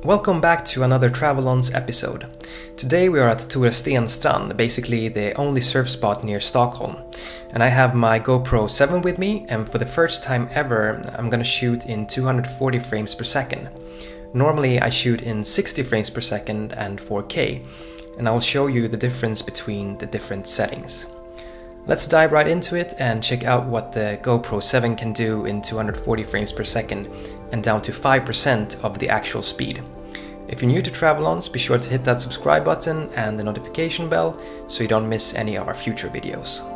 Welcome back to another Travel-Ons episode. Today we are at Torö Stenstrand, basically the only surf spot near Stockholm. And I have my GoPro 7 with me, and for the first time ever I'm gonna shoot in 240 frames per second. Normally I shoot in 60 frames per second and 4K, and I'll show you the difference between the different settings. Let's dive right into it and check out what the GoPro 7 can do in 240 frames per second and down to 5% of the actual speed. If you're new to Travel-Ons, be sure to hit that subscribe button and the notification bell so you don't miss any of our future videos.